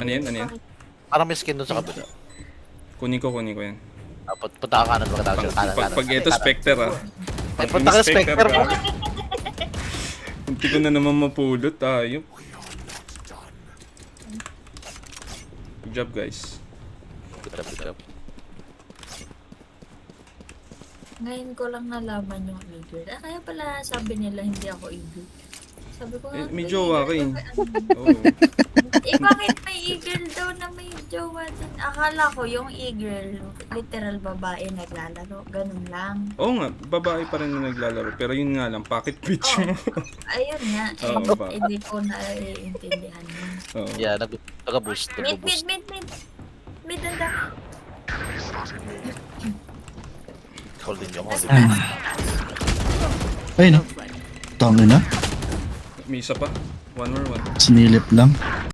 Ano yan? Ano yan? Parang may skin dun sa kabila. Kunin ko yan. Punta ka kanan, pagkatapos yung kanan. Pag ito Spectre ah. Ay, punta ka Spectre mo. Hindi ko na naman mapulot tayo. Good job guys. Good job. Ngayon ko lang nalaman yung eagle. Kaya pala sabi nila hindi ako eagle. Sabi ko, May jowa ka eh. Oo. Bakit may eagle daw na may jowa din? Akala ko yung eagle, literal babae naglalaro. Ganun lang. Oo nga, babae pa rin na naglalaro. Pero yun nga lang, pocket pitch mo. Ayun nga. Oo, ba? Hindi ko naiintindihan yun. Oo. Yeah, nag-boost. Mid. Mid ang dami. Holding yung Ay no. Tangin na. May isa pa. One more one. Sinilip lang.